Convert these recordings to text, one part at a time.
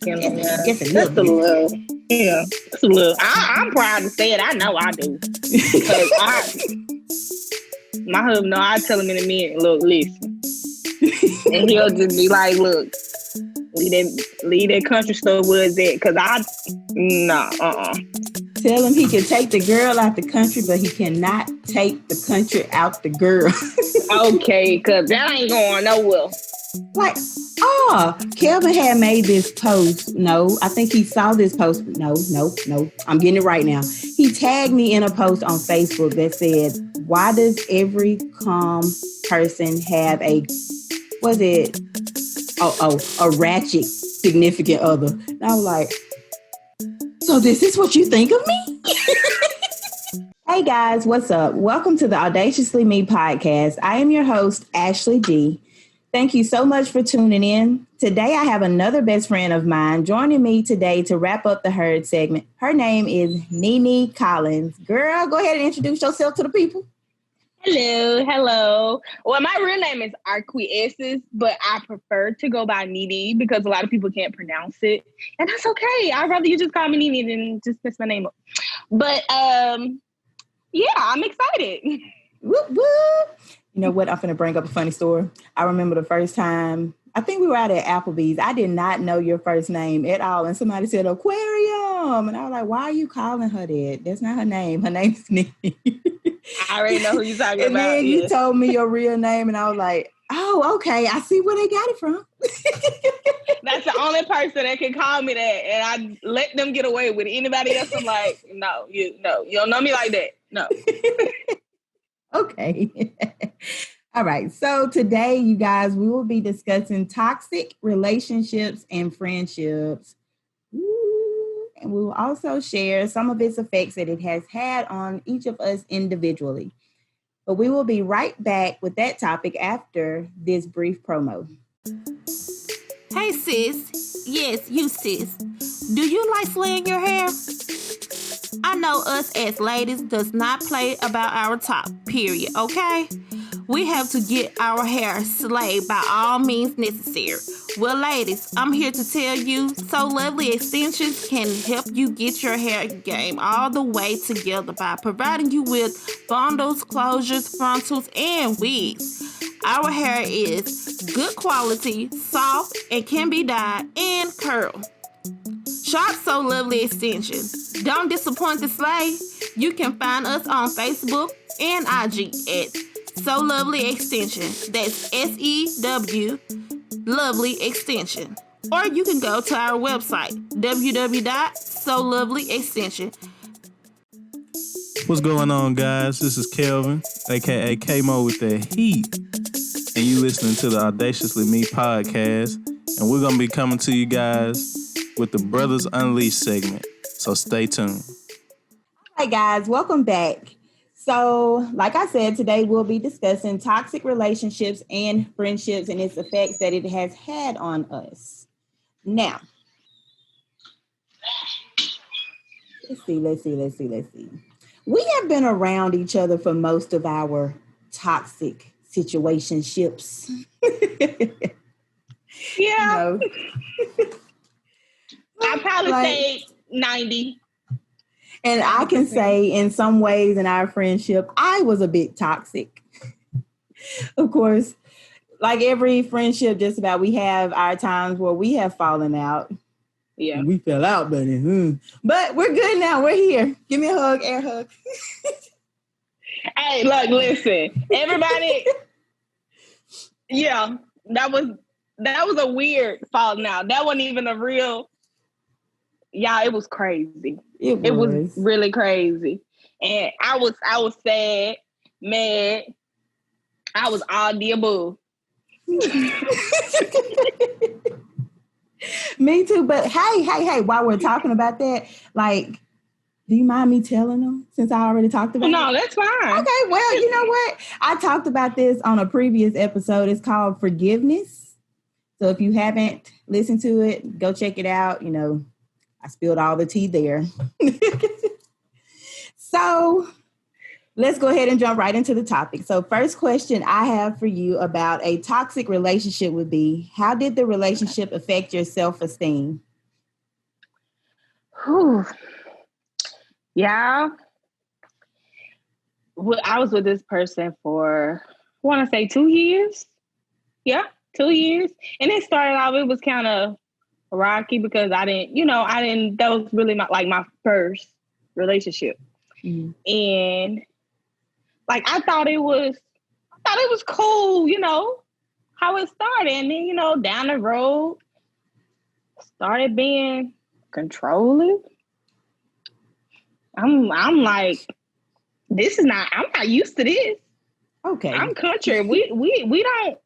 You know, yeah. Just a Just little a bit. little. Yeah, just a little. I'm proud to say it. I know I do. Because my husband, I tell him in a minute, look, listen. And he'll just be like, look, leave that country stuff where it's at. Because Tell him he can take the girl out the country, but he cannot take the country out the girl. Okay, because that ain't going nowhere. Like, Kelvin had made this post. No, I think he saw this post. No. I'm getting it right now. He tagged me in a post on Facebook that said, why does every calm person have a ratchet significant other? And I was like, so this is what you think of me? Hey guys, what's up? Welcome to the Audaciously Me podcast. I am your host, Ashley G. Thank you so much for tuning in. Today, I have another best friend of mine joining me today to wrap up the Herd segment. Her name is Nene Collins. Girl, go ahead and introduce yourself to the people. Hello. Well, my real name is Arquiesces, but I prefer to go by Nene because a lot of people can't pronounce it. And that's okay. I'd rather you just call me Nene than just mess my name up. But, yeah, I'm excited. Whoop, whoop. You know what? I'm going to bring up a funny story. I remember the first time, I think we were out at Applebee's. I did not know your first name at all. And somebody said, Aquarium. And I was like, why are you calling her that? That's not her name. Her name's Nene. I already know who you're talking and about. And then you told me your real name. And I was like, oh, okay. I see where they got it from. That's the only person that can call me that. And I let them get away with it. Anybody else, I'm like, no, you don't know me like that. No. Okay. All right. So today, you guys, we will be discussing toxic relationships and friendships. And we will also share some of its effects that it has had on each of us individually. But we will be right back with that topic after this brief promo. Hey, sis. Yes, you, sis. Do you like slaying your hair? I know us as ladies does not play about our top, period, okay? We have to get our hair slayed by all means necessary. Well, ladies, I'm here to tell you, So Lovely Extensions can help you get your hair game all the way together by providing you with bundles, closures, frontals, and wigs. Our hair is good quality, soft, and can be dyed and curled. Shop So Lovely Extensions. Don't disappoint the slay. You can find us on Facebook and IG at So Lovely Extension. That's SEW Lovely Extension. Or you can go to our website, www.SoLovelyExtension. What's going on, guys? This is Kelvin, aka K-Mo with the heat. And you listening to the Audaciously Me podcast. And we're going to be coming to you guys with the Brothers Unleashed segment. So stay tuned. Hi, guys. Welcome back. So, like I said, today we'll be discussing toxic relationships and friendships and its effects that it has had on us. Now, let's see. We have been around each other for most of our toxic situationships. Yeah. I'd probably say 90. And I can say in some ways in our friendship, I was a bit toxic. Of course, like every friendship, just about, we have our times where we have fallen out. Yeah. We fell out, buddy. But we're good now. We're here. Give me a hug, air hug. Hey, look, listen. Everybody, yeah, that was a weird falling out. That wasn't even a real, it was crazy. It was really crazy. And I was sad, mad. I was all the above. Me too. But hey, while we're talking about that, like, do you mind me telling them since I already talked about it? No, that's fine. Okay, well, you know what? I talked about this on a previous episode. It's called Forgiveness. So if you haven't listened to it, go check it out. You know, I spilled all the tea there. So let's go ahead and jump right into the topic. So first question I have for you about a toxic relationship would be, how did the relationship affect your self-esteem? Whew. Yeah. I was with this person for, I want to say 2 years. Yeah, 2 years. And it started off, it was kind of rocky because that was really my first relationship. Mm-hmm. And like, I thought it was cool, how it started. And then, down the road, started being controlling. I'm like, I'm not used to this. Okay. I'm country. We don't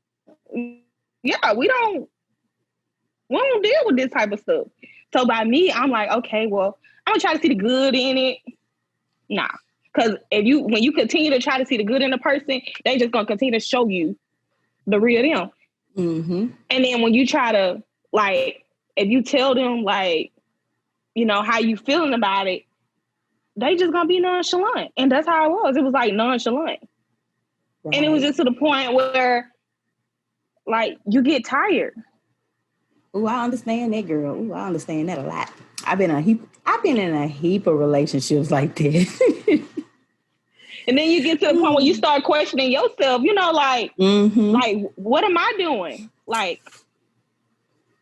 deal with this type of stuff. So by me, I'm like, okay, well, I'm gonna try to see the good in it. Nah. Because when you continue to try to see the good in a person, they just gonna continue to show you the real them. Mm-hmm. And then when you try to, like, if you tell them, like, how you feeling about it, they just gonna be nonchalant. And that's how it was. It was like nonchalant. Right. And it was just to the point where, like, you get tired. Oh, I understand that, girl. Oh, I understand that a lot. I've been in a heap of relationships like that. And then you get to the point where you start questioning yourself, like, mm-hmm. like, what am I doing? Like,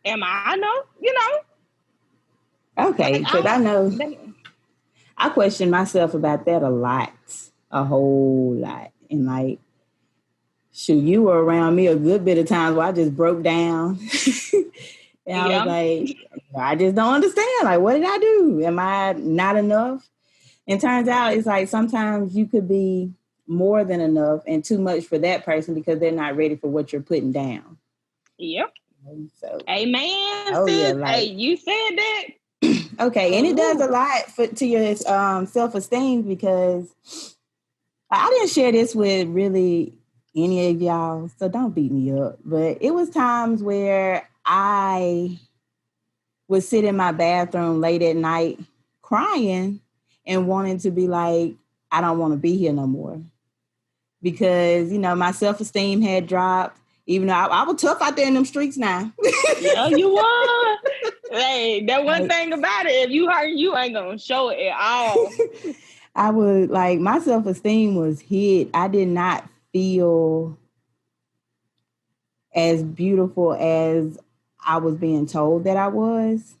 am I Okay, because I know I question myself about that a whole lot. And like, shoot, you were around me a good bit of times where I just broke down. And I was like, I just don't understand. Like, what did I do? Am I not enough? And turns out it's like sometimes you could be more than enough and too much for that person because they're not ready for what you're putting down. Yep. So, amen. Sis. Like, hey, you said that. Okay, and it does a lot to your self-esteem because I didn't share this with really any of y'all, so don't beat me up. But it was times where I would sit in my bathroom late at night crying and wanting to be like, I don't want to be here no more. Because, my self-esteem had dropped, even though I was tough out there in them streets now. Yeah, you were. Hey, that one thing about it, if you hurt, you ain't going to show it at all. I would, like, my self-esteem was hit. I did not feel as beautiful as I was being told that I was.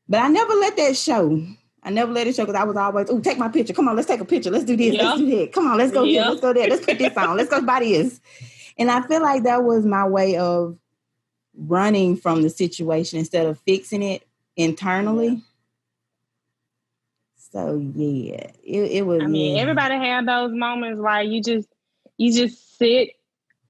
But I never let that show. I never let it show because I was always, take my picture. Come on, let's take a picture. Let's do this. Let's do that. Come on, let's go here. Let's go there. Let's put this on. Let's go buy this. And I feel like that was my way of running from the situation instead of fixing it internally. Yeah. So yeah, it was. I mean, everybody had those moments where you just sit,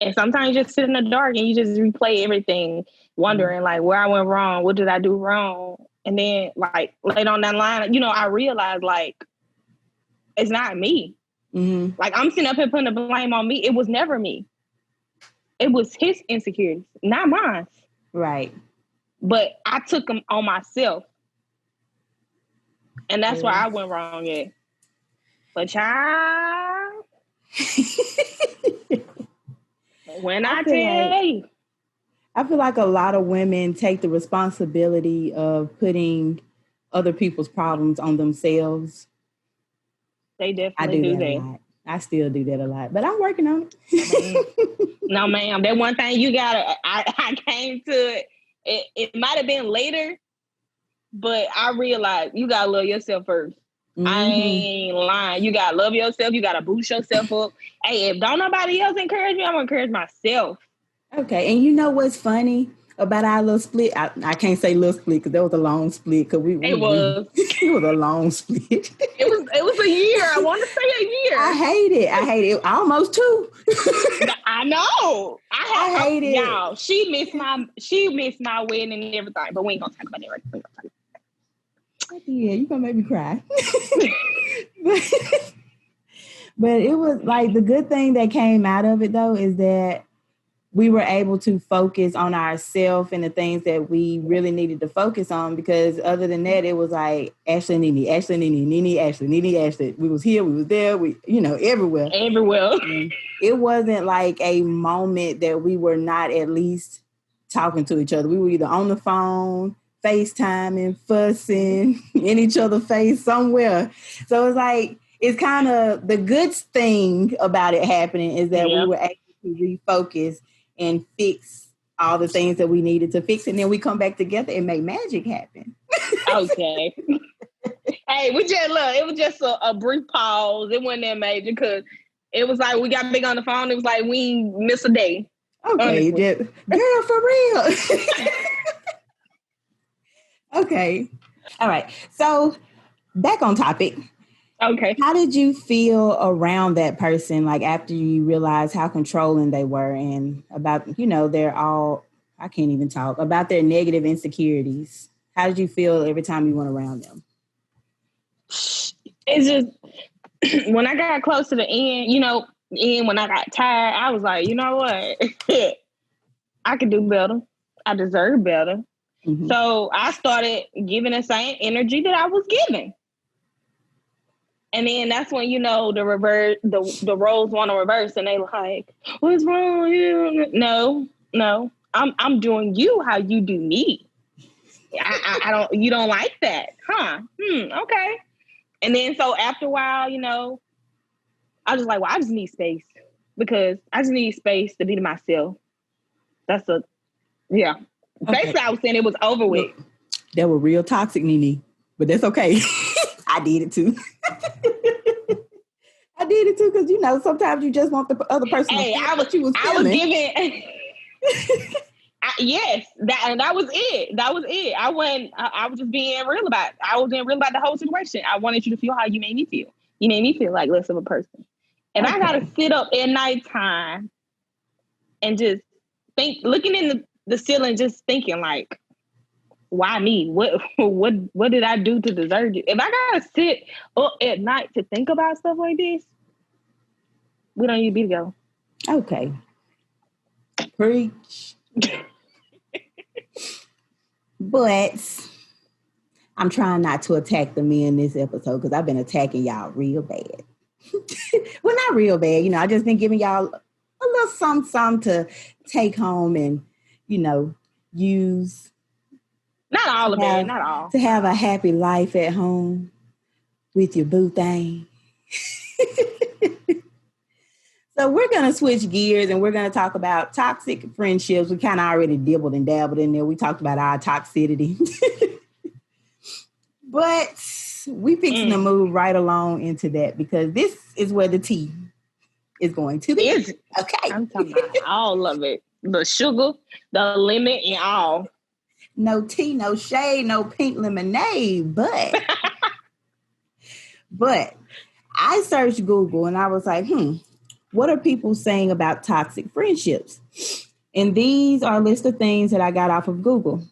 and sometimes you just sit in the dark and you just replay everything, wondering like where I went wrong, what did I do wrong, and then like later on that line, I realized like it's not me. Mm-hmm. Like I'm sitting up here putting the blame on me. It was never me. It was his insecurities, not mine. Right. But I took them on myself. And that's where I went wrong at. But child, when I tell you. I feel like a lot of women take the responsibility of putting other people's problems on themselves. They definitely do that. A lot. I still do that a lot, but I'm working on it. No, ma'am. That one thing you gotta, I came to it. It might have been later, but I realized you gotta love yourself first. Mm-hmm. I ain't lying. You gotta love yourself. You gotta boost yourself up. Hey, if don't nobody else encourage me, I'm gonna encourage myself. Okay, and you know what's funny about our little split? I can't say little split because that was a long split. Because it was a long split. It was a year. I want to say a year. I hate it. Almost 2. I know. I hate it. Y'all, she missed my wedding and everything, but we ain't gonna talk about that right now. Yeah, you're gonna make me cry. But it was like the good thing that came out of it though is that we were able to focus on ourselves and the things that we really needed to focus on, because other than that, it was like Ashley, Nene, Ashley, Nene, Nene, Ashley, Nene, Ashley. We was here, we was there, everywhere. Everywhere. It wasn't like a moment that we were not at least talking to each other. We were either on the phone, FaceTime and fussing in each other's face somewhere. So it's like, it's kind of the good thing about it happening is that we were able to refocus and fix all the things that we needed to fix. And then we come back together and make magic happen. Okay. Hey, it was just a brief pause. It wasn't that major because it was like we got big on the phone. It was like we missed a day. Okay, girl, for real. Okay. All right. So back on topic. Okay. How did you feel around that person, like after you realized how controlling they were and about, I can't even talk, about their negative insecurities? How did you feel every time you went around them? It's just, when I got close to the end, when I got tired, I was like, you know what? I could do better. I deserve better. Mm-hmm. So I started giving the same energy that I was giving. And then that's when, the roles want to reverse and they like, what's wrong with you? No, I'm doing you how you do me. You don't like that, huh? Okay. And then so after a while, I was just like, well, I just need space because I just need space to be to myself. Basically, I was saying it was over with. That was real toxic, Nene, but that's okay. I did it too. I did it too because sometimes you just want the other person to feel what you was feeling. I was giving. Yes, that was it. That was it. I was just being real about it. I was being real about the whole situation. I wanted you to feel how you made me feel. You made me feel like less of a person. And I gotta sit up at nighttime and just think, looking in the ceiling, just thinking like, why me? What did I do to deserve it? If I gotta sit up at night to think about stuff like this, we don't need to be together. Okay. Preach. But I'm trying not to attack the men this episode because I've been attacking y'all real bad. Well, not real bad. I just been giving y'all a little something to take home and, use. Not all of it, not all. To have a happy life at home with your boo thing. So we're going to switch gears and we're going to talk about toxic friendships. We kind of already dibbled and dabbled in there. We talked about our toxicity. But we fixing to move right along into that because this is where the tea is going to be. Okay. I'm talking about all of it. The sugar, the lemon, and all. No tea, no shade, no pink lemonade, but I searched Google and I was like, what are people saying about toxic friendships? And these are a list of things that I got off of Google.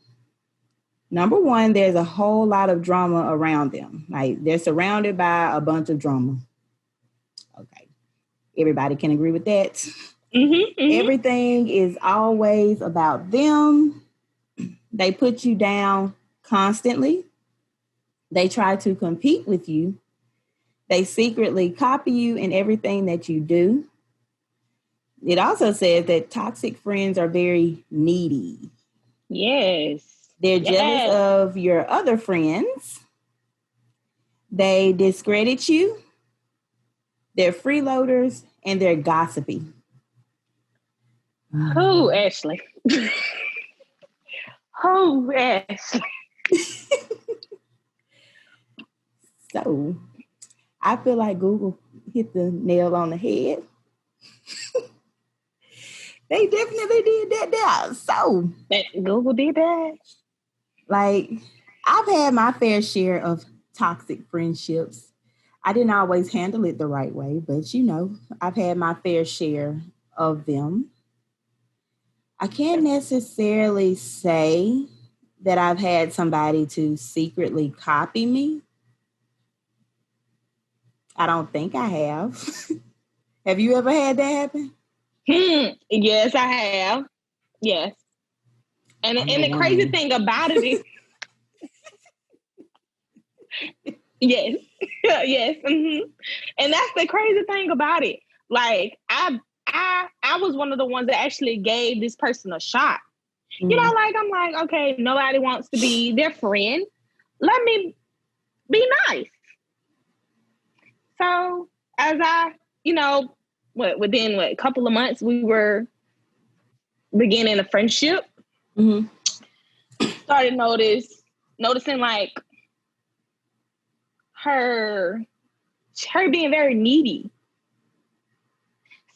Number one, there's a whole lot of drama around them. Like they're surrounded by a bunch of drama. Okay. Everybody can agree with that. Mm-hmm. Everything is always about them. They put you down constantly. They try to compete with you. They secretly copy you in everything that you do. It also says that toxic friends are very needy. Yes. They're jealous of your other friends. They discredit you. They're freeloaders and they're gossipy. Who, Ashley? Who, Ashley? So, I feel like Google hit the nail on the head. They definitely did that there. So, Google did that? Like, I've had my fair share of toxic friendships. I didn't always handle it the right way, but I've had my fair share of them. I can't necessarily say that I've had somebody to secretly copy me. I don't think I have. Have you ever had that happen? Yes, I have. Yes. And the crazy thing about it is, yes, yes, mm-hmm. And that's the crazy thing about it. Like I was one of the ones that actually gave this person a shot, You know, like, I'm like, okay, nobody wants to be their friend. Let me be nice. So as I, you know, within a couple of months, we were beginning a friendship. Started noticing like her being very needy.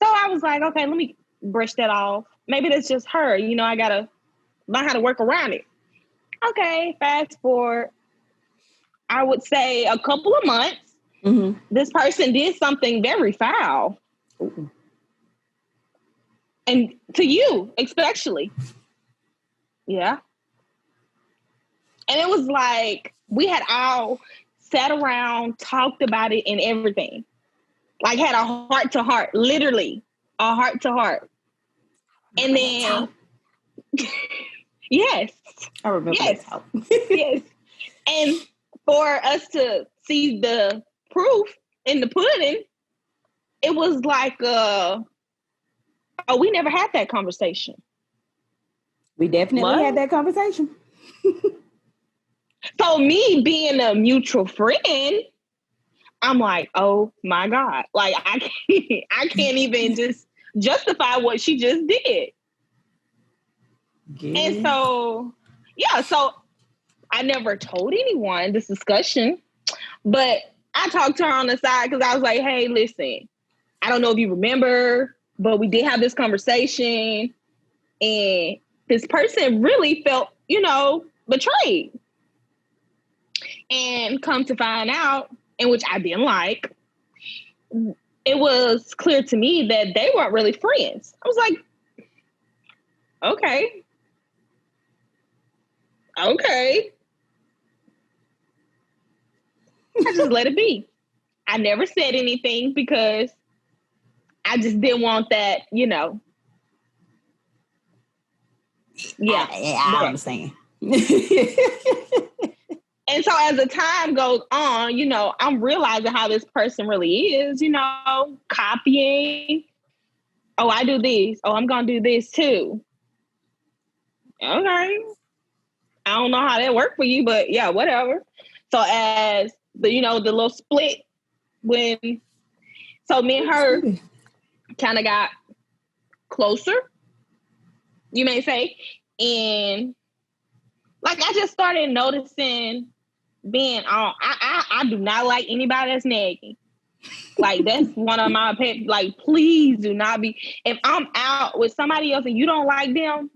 So I was like, okay, let me brush that off. Maybe that's just her. You know, I gotta learn how to work around it. Okay, fast forward, I would say a couple of months, this person did something very foul. Ooh. And to you, especially. Yeah. And it was like, we had all sat around, talked about it and everything. Like, had a heart to heart, literally a heart to heart. And then, yes. I remember yes. that. Yes. And for us to see the proof in the pudding, it was like, we never had that conversation. We definitely had that conversation. So me being a mutual friend, I'm like, oh my God. Like, I can't even just justify what she just did. Yeah. And so, so I never told anyone this discussion, but I talked to her on the side because I was like, hey, listen, I don't know if you remember, but we did have this conversation and this person really felt, you know, betrayed. And come to find out, in which I didn't like, it was clear to me that they weren't really friends. I was like, okay. I just let it be. I never said anything because I just didn't want that, you know. Yeah. I understand. And so as the time goes on, you know, I'm realizing how this person really is, you know, copying. Oh, I do this. Oh, I'm going to do this too. Okay. I don't know how that worked for you, but yeah, whatever. So as the, you know, the little split so me and her kind of got closer, you may say. And like, I just started noticing being on, I do not like anybody that's nagging. Like, that's one of my pet, like, please do not be, if I'm out with somebody else and you don't like them,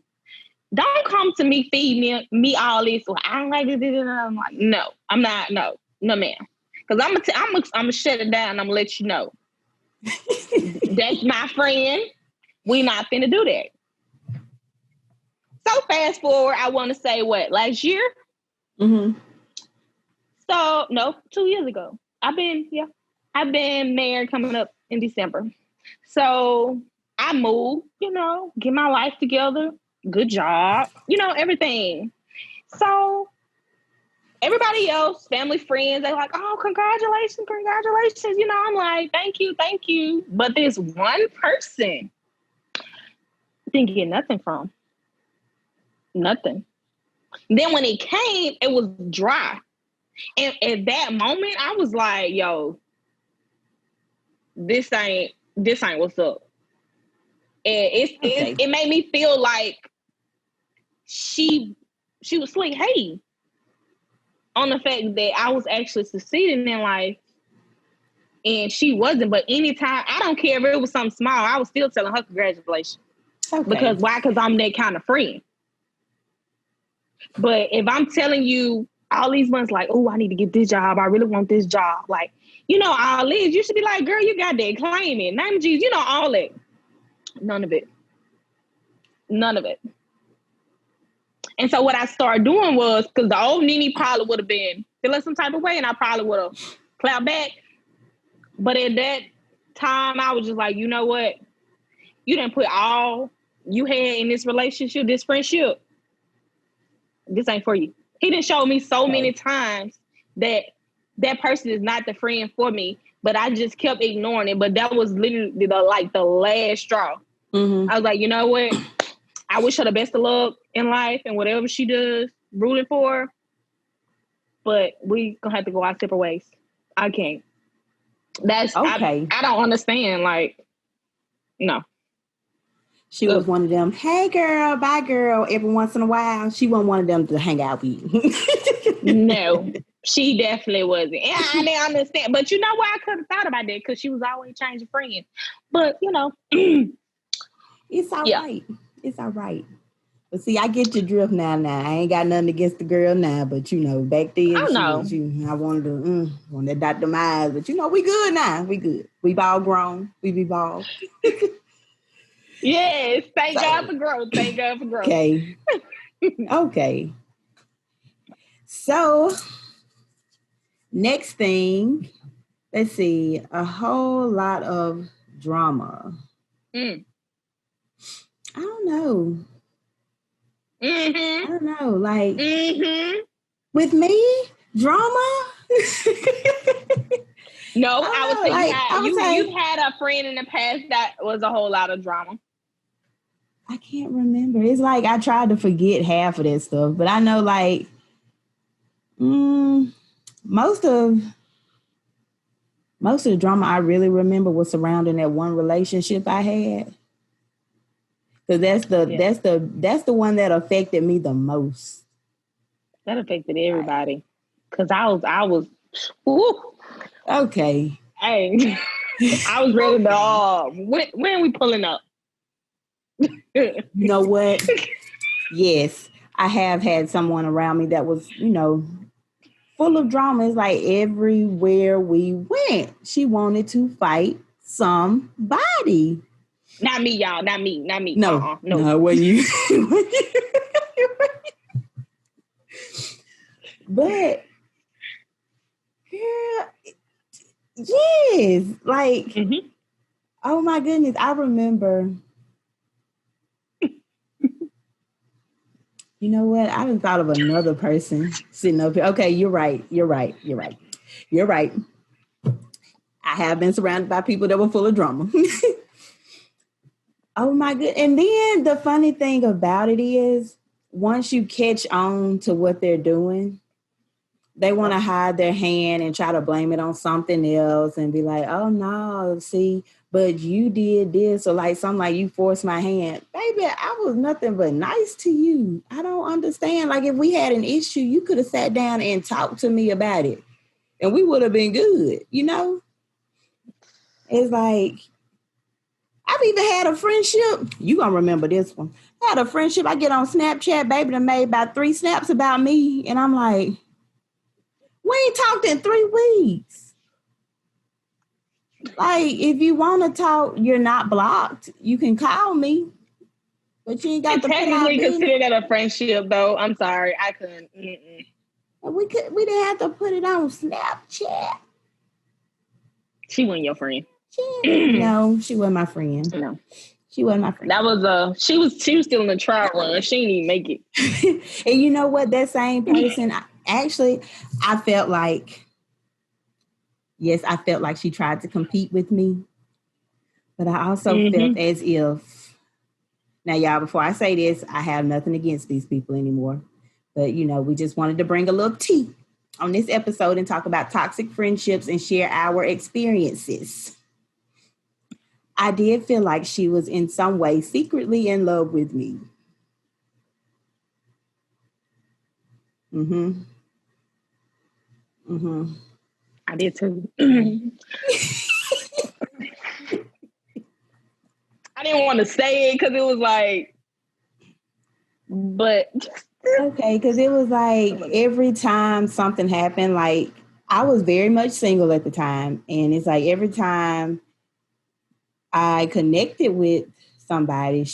don't come to me, feed me all this. Like, I don't like this. I'm like, no, I'm not, no, ma'am. Because I'm gonna shut it down and I'm gonna let you know. That's my friend. We not finna do that. So fast forward, I want to say last year? So, no, 2 years ago. I've been married coming up in December. So I moved, you know, get my life together, good job, you know, everything. So everybody else, family, friends, they're like, oh, congratulations. You know, I'm like, thank you. But this one person didn't get nothing from. Nothing. Then when it came, it was dry. And at that moment, I was like, yo, this ain't what's up. And it made me feel like she was slick hating on the fact that I was actually succeeding in life and she wasn't. But anytime, I don't care if it was something small, I was still telling her congratulations. Okay. Because why? Because I'm that kind of friend. But if I'm telling you all these months, like, oh, I need to get this job, I really want this job, like, you know, all this, you should be like, girl, you got that, claim it, name Jesus, you know, all that. None of it. And so what I started doing was, because the old Nene probably would have been feeling some type of way and I probably would have clapped back. But at that time, I was just like, you know what? You didn't put all you had in this relationship, this friendship. This ain't for you. He didn't show me so many times that that person is not the friend for me, but I just kept ignoring it. But that was literally the last straw. I was like, you know what? I wish her the best of luck in life and whatever she does, rooting for her. But we gonna have to go our separate ways. I can't. That's okay. I don't understand. Like, no. She was one of them, hey girl, bye girl, every once in a while. She wasn't one of them to hang out with you. No, she definitely wasn't. And I didn't understand. But you know what? I could have thought about that because she was always changing friends. But, you know. It's all right. It's all right. But see, I get your drift now. I ain't got nothing against the girl now. But, you know, back then, I wanted to dot them eyes. But, you know, we good now. We good. We've all grown. We've evolved. Yes, thank God for growth. Thank God for growth. Okay. Okay. So, next thing, let's see, a whole lot of drama. I don't know. I don't know. Like, with me, drama? No, I was thinking you had a friend in the past that was a whole lot of drama. I can't remember. It's like I tried to forget half of that stuff, but I know like most of the drama I really remember was surrounding that one relationship I had. Because that's the one that affected me the most. That affected everybody. Because I was woo. Okay. Hey, I was ready to when are we pulling up? You know what? Yes, I have had someone around me that was, you know, full of drama. It's like everywhere we went, she wanted to fight somebody. Not me, y'all. Not me. No, no, when you. But, girl, yes, like, oh my goodness, I remember. You know what? I haven't thought of another person sitting up here. Okay, you're right. I have been surrounded by people that were full of drama. Oh my goodness. And then the funny thing about it is once you catch on to what they're doing, they want to hide their hand and try to blame it on something else and be like, oh no, see, but you did this, or like something like you forced my hand. Baby, I was nothing but nice to you. I don't understand. Like if we had an issue, you could have sat down and talked to me about it and we would have been good, you know? It's like, I've even had a friendship. You gonna remember this one. I had a friendship. I get on Snapchat, baby, that made about 3 snaps about me. And I'm like, we ain't talked in 3 weeks. Like, if you want to talk, you're not blocked. You can call me, but you ain't got to technically consider that a friendship, though. I'm sorry, I couldn't. We didn't have to put it on Snapchat. She wasn't your friend. No, she wasn't my friend. No, she wasn't my friend. That was she was still in the trial run. She didn't even make it. And you know what? That same person, I felt like. Yes, I felt like she tried to compete with me, but I also felt as if, now y'all, before I say this, I have nothing against these people anymore, but you know, we just wanted to bring a little tea on this episode and talk about toxic friendships and share our experiences. I did feel like she was in some way secretly in love with me. I did too. I didn't want to say it because it was like, but okay, because it was like every time something happened, like I was very much single at the time, and it's like every time I connected with somebody,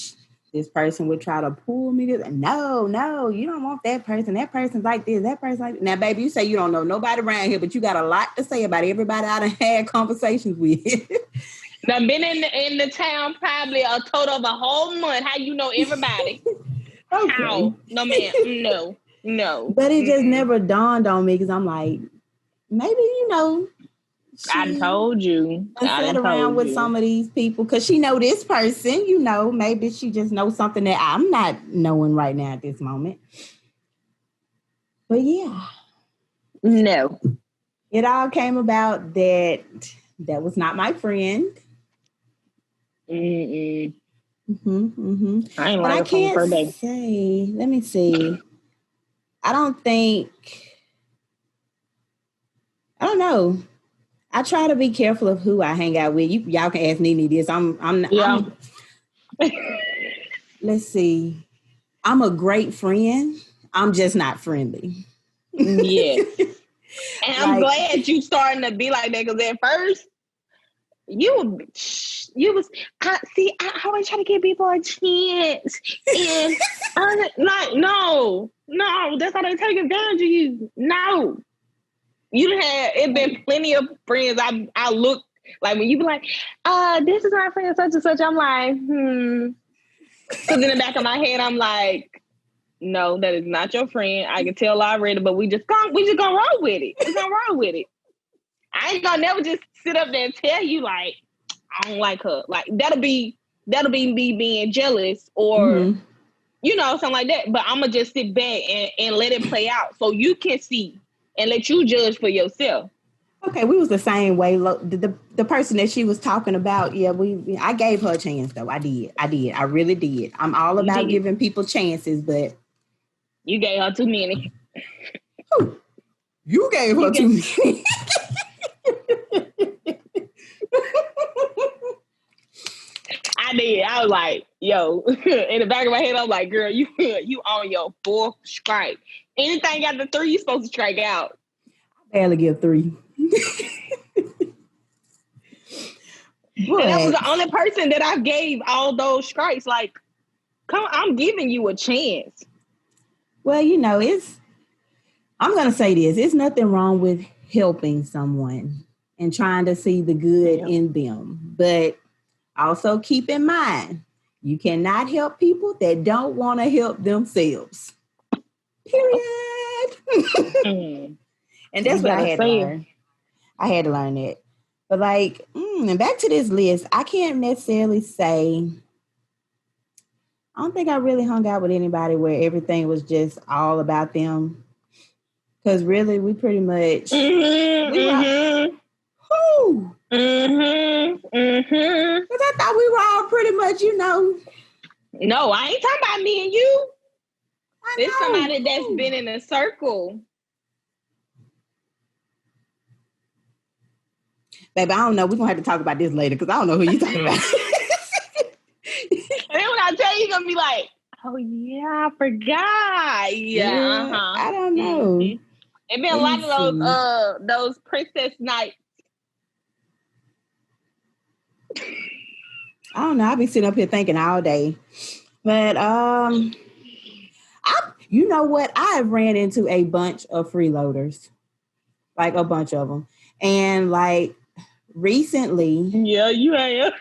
this person would try to pull me to, no, you don't want that person. That person's like this, that person's like that. Now, baby, you say you don't know nobody around here, but you got a lot to say about everybody I done had conversations with. I've been in the town probably a total of a whole month. How you know everybody? Okay. How? No, ma'am. No. But it just never dawned on me because I'm like, maybe, you know, I told you. I sat around with some of these people because she know this person, maybe she just knows something that I'm not knowing right now at this moment. But yeah. No. It all came about that was not my friend. Mm-mm. I ain't like I can't say, let me see. I don't know. I try to be careful of who I hang out with. Y'all can ask Nene this. Let's see. I'm a great friend. I'm just not friendly. Yeah. And I'm glad you starting to be like that, because at first I always try to give people a chance. And I'm like, no, that's how they take advantage of you. No. It been plenty of friends I look like when you be like, this is my friend such and such. I'm like, Because in the back of my head, I'm like, no, that is not your friend. I can tell already, but we just gonna roll with it. We're gonna roll with it. I ain't gonna never just sit up there and tell you like, I don't like her. Like that'll be me being jealous or something like that. But I'm gonna just sit back and let it play out so you can see and let you judge for yourself. Okay, we was the same way. The person that she was talking about, I gave her a chance though. I did. I really did. I'm all about giving people chances, but you gave her too many. Who? You gave her too many. I did. I was like, yo, in the back of my head, I was like, girl, you on your fourth strike. Anything after 3, you're supposed to strike out. I barely give 3. And that was the only person that I gave all those strikes. Like, come on, I'm giving you a chance. Well, I'm going to say this. It's nothing wrong with helping someone and trying to see the good in them. But also keep in mind, you cannot help people that don't want to help themselves. Period. And that's what I had to learn. I had to learn that. But and back to this list, I can't necessarily say, I don't think I really hung out with anybody where everything was just all about them. Because really, we pretty much, Because I thought we were all pretty much, No, I ain't talking about me and you. There's somebody that's been in a circle. Baby, I don't know. We're going to have to talk about this later because I don't know who you're talking about. And then when I tell you, you're going to be like, oh, yeah, I forgot. Yeah, I don't know. It's been a lot of those princess nights. I don't know. I'll be sitting up here thinking all day. But, you know what? I have ran into a bunch of freeloaders. Like a bunch of them. And recently. Yeah, you have.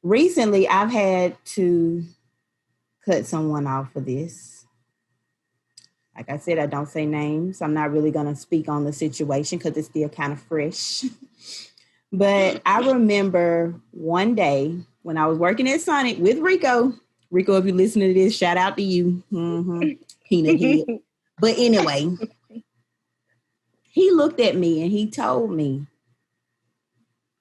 Recently, I've had to cut someone off for this. Like I said, I don't say names. I'm not really going to speak on the situation because it's still kind of fresh. But I remember one day when I was working at Sonic with Rico. Rico, if you're listening to this, shout out to you. Peanut head. But anyway, he looked at me and he told me,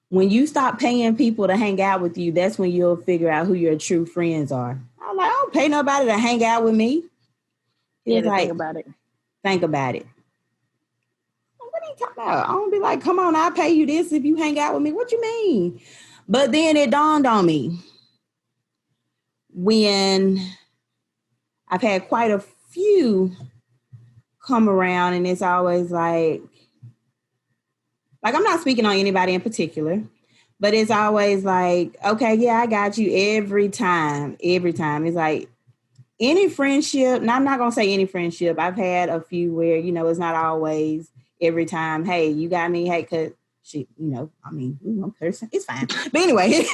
when you stop paying people to hang out with you, that's when you'll figure out who your true friends are. I'm like, I don't pay nobody to hang out with me. He was like, think about it. Think about it. What are you talking about? I don't be like, come on, I'll pay you this if you hang out with me. What you mean? But then it dawned on me when I've had quite a few come around, and it's always like I'm not speaking on anybody in particular, but it's always like, okay, yeah, I got you every time. It's like any friendship, and I'm not going to say any friendship. I've had a few where, it's not always every time, hey, you got me, hey, cause she, person, it's fine. But anyway,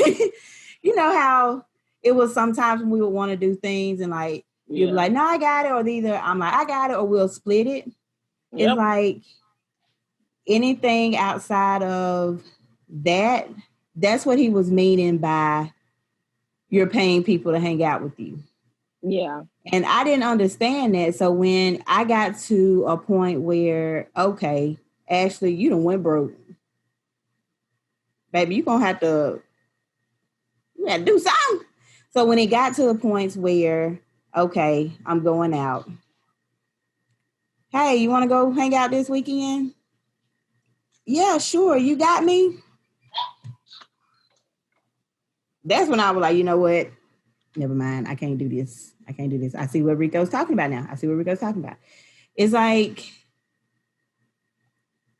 you know how it was sometimes when we would want to do things and you'd be like, no, I got it. Or either I'm like, I got it, or we'll split it. Yep. It's like, anything outside of that, that's what he was meaning by you're paying people to hang out with you. Yeah. And I didn't understand that. So when I got to a point where, okay, Ashley, you done went broke. Baby, you gotta do something. So when it got to the points where, okay, I'm going out. Hey, you want to go hang out this weekend? Yeah, sure. You got me. That's when I was like, you know what? Never mind. I can't do this. I see what Rico's talking about now. It's like,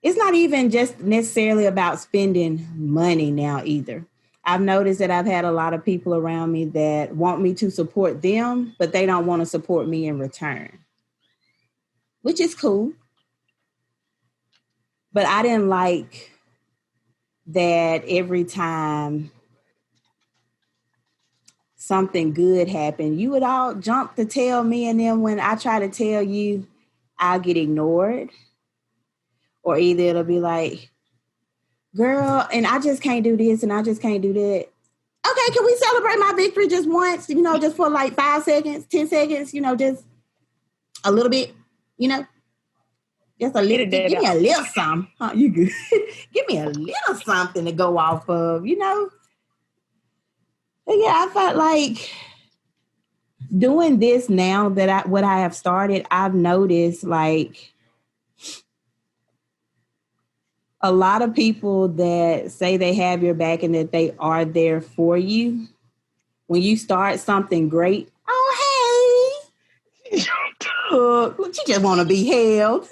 it's not even just necessarily about spending money now either. I've noticed that I've had a lot of people around me that want me to support them, but they don't want to support me in return, which is cool. But I didn't like that every time something good happened, you would all jump to tell me, and then when I try to tell you, I'll get ignored. Or either it'll be like, girl, and I just can't do this and I just can't do that. Okay, can we celebrate my victory just once, just for like 5 seconds, 10 seconds, just a little bit, just a little, give me a little something. Oh, you good. Give me a little something to go off of, But yeah, I felt like doing this now that what I have started, I've noticed like a lot of people that say they have your back and that they are there for you. When you start something great, oh, hey, you just want to be held,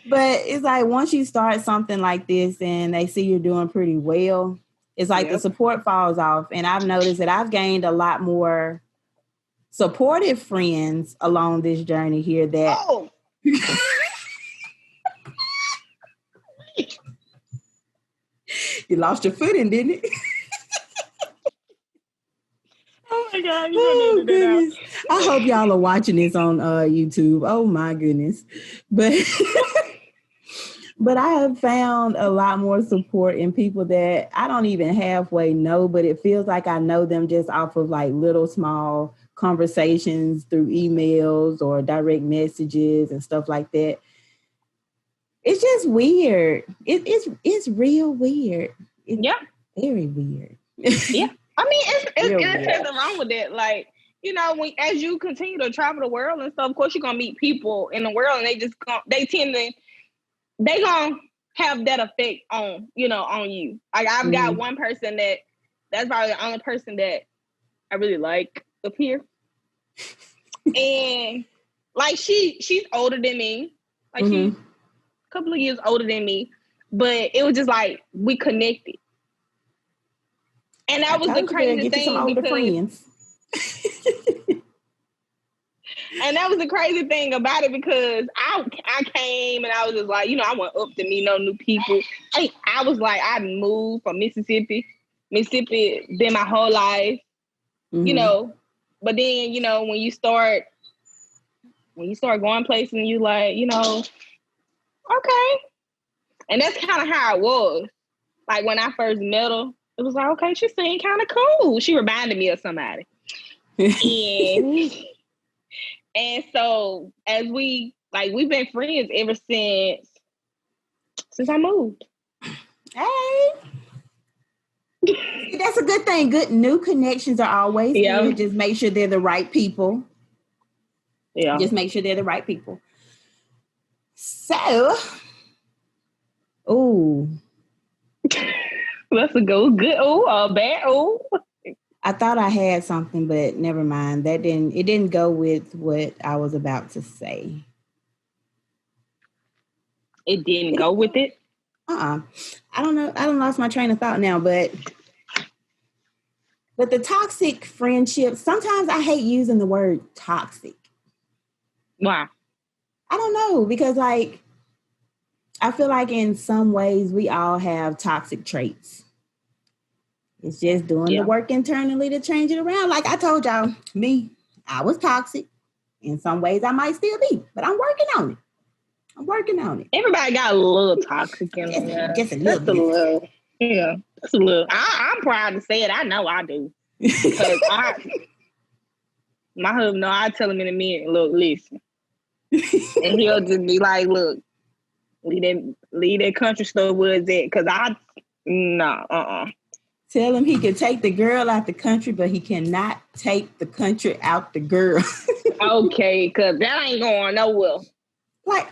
But it's like once you start something like this and they see you're doing pretty well, it's like the support falls off. And I've noticed that I've gained a lot more supportive friends along this journey here that... Oh. You lost your footing, didn't it? Oh my God! Oh goodness! I hope y'all are watching this on YouTube. Oh my goodness! But I have found a lot more support in people that I don't even halfway know, but it feels like I know them just off of like little small conversations through emails or direct messages and stuff like that. It's just weird. It's real weird. It's very weird. Yeah. I mean, it's nothing wrong with it. Like, as you continue to travel the world and stuff, of course you're gonna meet people in the world, and they gonna have that effect on you. Like I've got one person that's probably the only person that I really like up here, and like she's older than me, like she's a couple of years older than me, but it was just like we connected. And that was the crazy thing because, and that was the crazy thing about it because I came and I was just like, I went up to meet no new people. I was like, I moved from Mississippi been my whole life, But then when you start going places and you like, okay, and that's kind of how it was. Like when I first met her. It was like, okay, she seemed kind of cool. She reminded me of somebody. and so as we've been friends ever since I moved. Hey. That's a good thing. Good new connections are always good. Just make sure they're the right people. Yeah. Just make sure they're the right people. So, that's a good, bad, I thought I had something, but never mind. It didn't go with what I was about to say. It didn't go with it? I don't know. I lost my train of thought now, but the toxic friendship, sometimes I hate using the word toxic. Why? I don't know, because like, I feel like in some ways we all have toxic traits. It's just doing the work internally to change it around. Like I told y'all, I was toxic. In some ways I might still be, but I'm working on it. I'm working on it. Everybody got a little toxic in them. Just a little. Yeah, just a little. I'm proud to say it. I know I do. Because my husband, I tell him in a minute, look, listen. And he'll just be like, look, leave that country stuff where it's at. Because Tell him he can take the girl out the country, but he cannot take the country out the girl. Okay, because that ain't going nowhere. Like,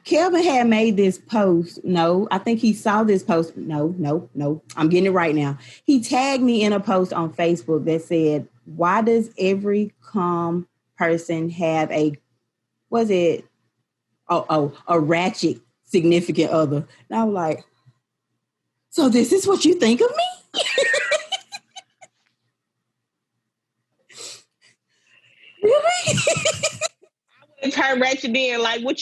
Kelvin had made this post. No, I think he saw this post. No. I'm getting it right now. He tagged me in a post on Facebook that said, why does every calm person have a ratchet significant other? And I was like, so this is what you think of me? Really? I would turn ratchet in like, what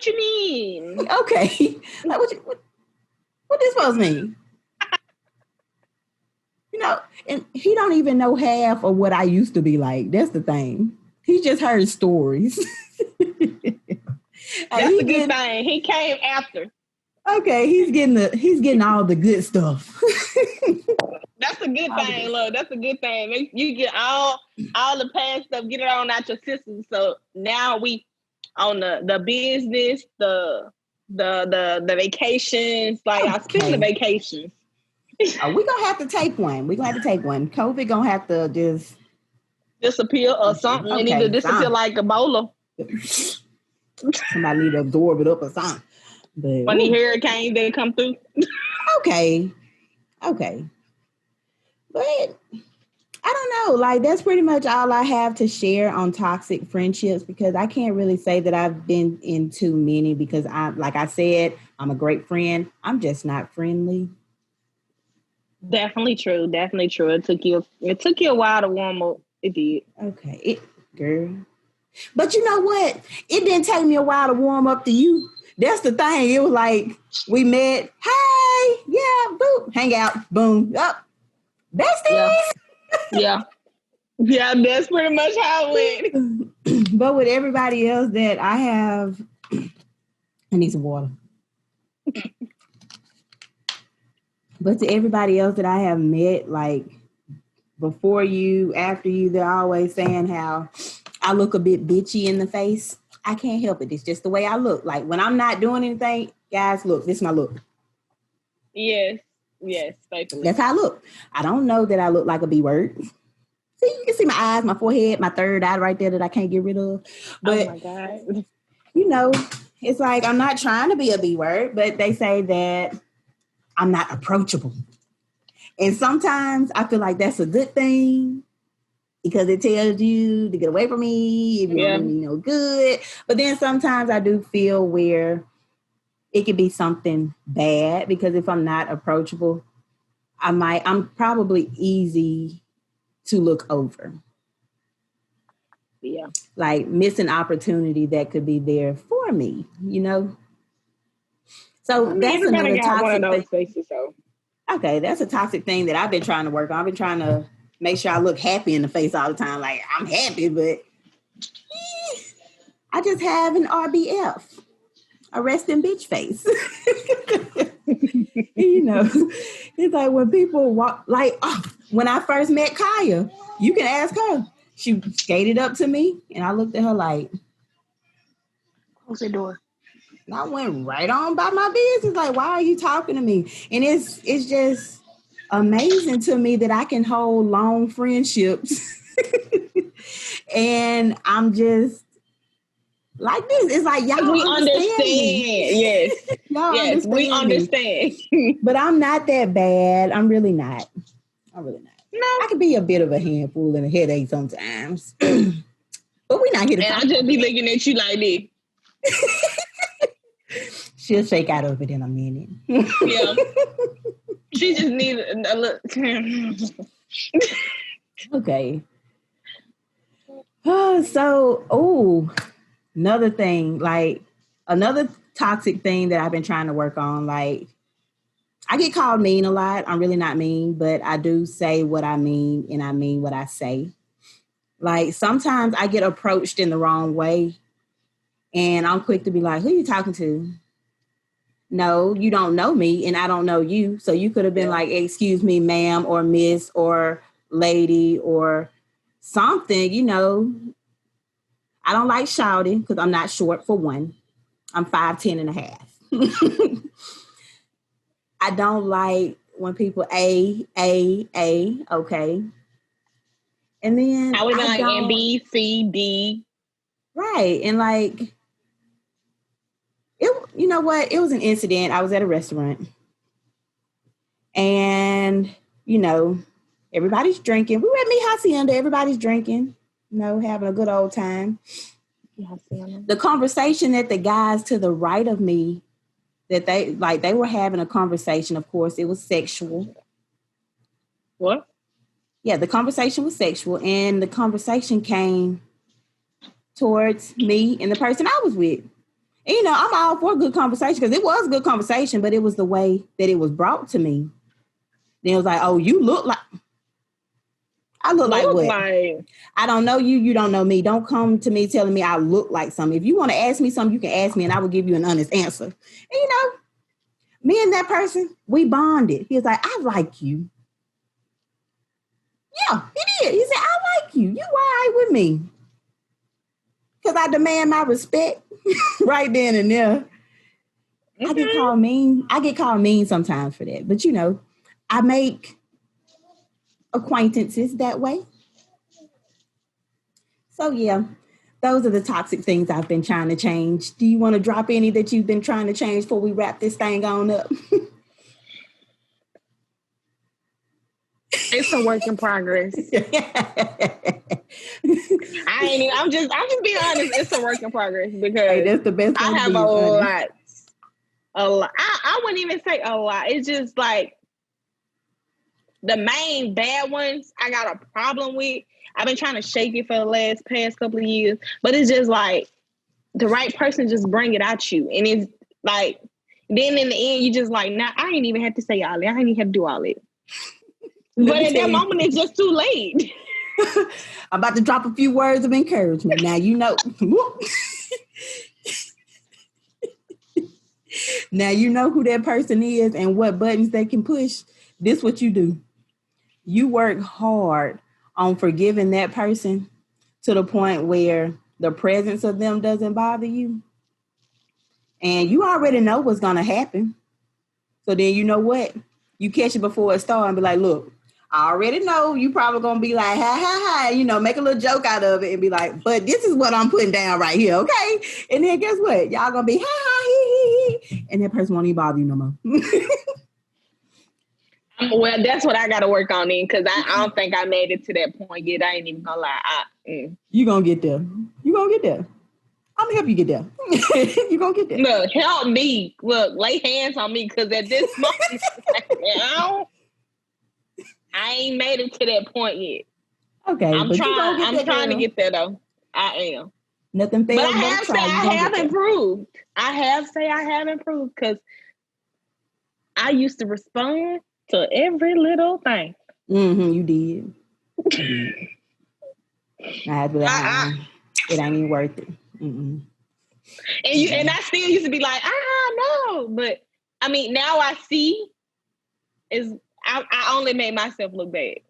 you mean? Okay. Like, what this supposed to mean? You know, and he don't even know half of what I used to be like. That's the thing. He just heard stories. That's a good thing. He came after. Okay, he's getting all the good stuff. That's a good thing, look. That's a good thing. You get all the past stuff, get it on out your system. So now we on the business, the vacations. Like speaking of vacations. We're gonna have to take one. COVID gonna have to just disappear or something. Okay, it need to disappear like Ebola. Somebody need to absorb it up or something. But when the hurricanes that come through. Okay. But I don't know. Like, that's pretty much all I have to share on toxic friendships, because I can't really say that I've been in too many, because like I said, I'm a great friend. I'm just not friendly. Definitely true. It took you a while to warm up. It did. Okay. Girl. But you know what? It didn't take me a while to warm up to you. That's the thing. It was like, we met. Hey, yeah, boom, hang out, boom, up. Besties. Yeah, that's pretty much how it went. But with everybody else that I have, I need some water. But to everybody else that I have met, like before you, after you, they're always saying how I look a bit bitchy in the face. I can't help it. It's just the way I look. Like when I'm not doing anything, guys, look, this is my look. Yes, faithfully. That's how I look. I don't know that I look like a B word. See, you can see my eyes, my forehead, my third eye right there that I can't get rid of. But, oh my God. You know, it's like I'm not trying to be a B word, but they say that I'm not approachable. And sometimes I feel like that's a good thing, because it tells you to get away from me if you don't mean no good. But then sometimes I do feel where it could be something bad, because if I'm not approachable, I'm probably easy to look over. Yeah. Like miss an opportunity that could be there for me, you know? So that's another toxic thing. Okay, that's a toxic thing that I've been trying to work on. I've been trying to make sure I look happy in the face all the time. Like, I'm happy, but I just have an RBF, a resting bitch face. You know, it's like when people walk, like, when I first met Kaya, you can ask her. She skated up to me, and I looked at her like, close the door. And I went right on by my business. Like, why are you talking to me? And it's just amazing to me that I can hold long friendships. And I'm just like this. It's like, y'all we understand me. Yes. Yes, we understand. But I'm not that bad. I'm really not. No. I can be a bit of a handful and a headache sometimes. But we're not here to talk. I just be looking at you like this. She'll shake out of it in a minute. Yeah. She just needs a look. Okay. Another thing, like another toxic thing that I've been trying to work on, like I get called mean a lot. I'm really not mean, but I do say what I mean, and I mean what I say. Like sometimes I get approached in the wrong way, And I'm quick to be like, who are you talking to? No, you don't know me and I don't know you. So you could have been like, excuse me, ma'am, or miss, or lady, or something, you know. I don't like shouting because I'm not short for one. I'm 5'10" and a half. I don't like when people A, okay. And then I was like M, B, C, D. Right. And like, you know what? It was an incident. I was at a restaurant and, you know, everybody's drinking. We were at Mi Hacienda. Everybody's drinking, you know, having a good old time. The conversation that the guys to the right of me, that they were having a conversation. Of course, it was sexual. What? Yeah, the conversation was sexual. And the conversation came towards me and the person I was with. And, you know, I'm all for a good conversation because it was a good conversation, but it was the way that it was brought to me. Then it was like, oh, you look like... I look like what? Like... I don't know you. You don't know me. Don't come to me telling me I look like something. If you want to ask me something, you can ask me and I will give you an honest answer. And, you know, me and that person, we bonded. He was like, I like you. Yeah, he did. He said, I like you. You all right with me. Because I demand my respect right then and there. Mm-hmm. I get called mean sometimes for that. But, you know, I make acquaintances that way. So, yeah, those are the toxic things I've been trying to change. Do you want to drop any that you've been trying to change before we wrap this thing on up? It's a work in progress. I'm just being honest. It's a work in progress because that's the best. I have a lot. I wouldn't even say a lot. It's just like the main bad ones I got a problem with. I've been trying to shake it for the past couple of years, but it's just like the right person just bring it at you, and it's like then in the end you just like, nah, I ain't even have to say all that. I ain't even have to do all it. But at that moment, it's just too late. I'm about to drop a few words of encouragement. Now, you know. Now, you know who that person is and what buttons they can push. This is what you do. You work hard on forgiving that person to the point where the presence of them doesn't bother you. And you already know what's going to happen. So then you know what? You catch it before it starts and be like, look, I already know you probably going to be like, ha, ha, ha, you know, make a little joke out of it and be like, but this is what I'm putting down right here, okay? And then guess what? Y'all going to be, ha, ha, he, he. And that person won't even bother you no more. Well, that's what I got to work on then because I don't think I made it to that point yet. I ain't even going to lie. You going to get there. You going to get there. I'm going to help you get there. You going to get there. Look, help me. Look, lay hands on me because at this moment, I ain't made it to that point yet. Okay. I'm trying to get there though. I am. Nothing fails. But I have said I have improved. I have improved because I used to respond to every little thing. Mm-hmm, you did. I had to be like, it ain't even worth it. Mm-mm. And I still used to be like, no. But I mean, now I see I only made myself look bad.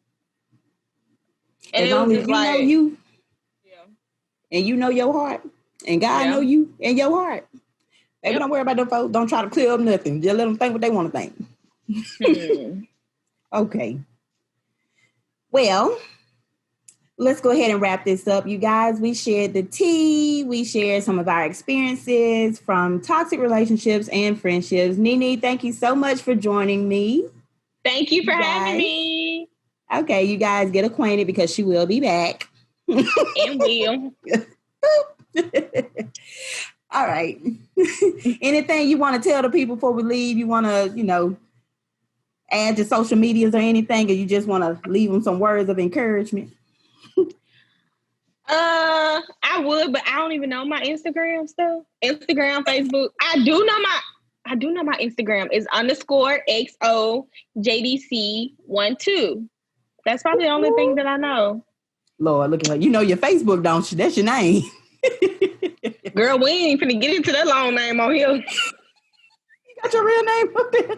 And as long as you know you, and you know your heart, and God know you and your heart. Baby, don't worry about them folks. Don't try to clear up nothing. Just let them think what they want to think. Okay. Well, let's go ahead and wrap this up. You guys, we shared the tea. We shared some of our experiences from toxic relationships and friendships. Nene, thank you so much for joining me. Thank you for having me. Okay, you guys get acquainted because she will be back. And will. All right. Anything you want to tell the people before we leave? You want to, add to social medias or anything, or you just want to leave them some words of encouragement? I would, but I don't even know my Instagram stuff. Instagram, Facebook. I do know my Instagram is _XOJDC12. That's probably the only thing that I know. Lord, look at her. You know your Facebook, don't you? That's your name. Girl, we ain't finna get into that long name on here. You got your real name up there.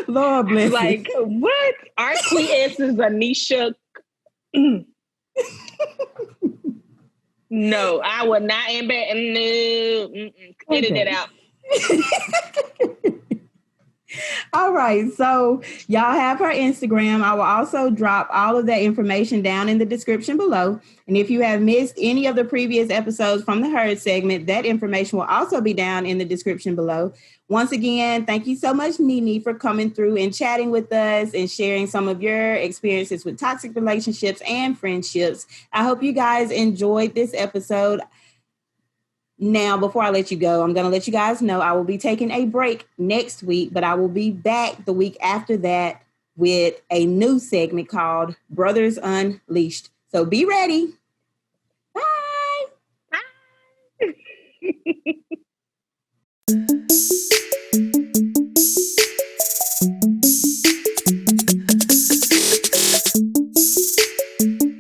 Lord bless like, you. What? RQS is Anisha. No, I would not embed. No. Edit that out. All right, so y'all have her Instagram. I will also drop all of that information down in the description below. And if you have missed any of the previous episodes from the Herd segment, that information will also be down in the description below. Once again, thank you so much, Nene, for coming through and chatting with us and sharing some of your experiences with toxic relationships and friendships. I hope you guys enjoyed this episode. Now, before I let you go, I'm going to let you guys know I will be taking a break next week, but I will be back the week after that with a new segment called Brothers Unleashed. So be ready. Bye. Bye.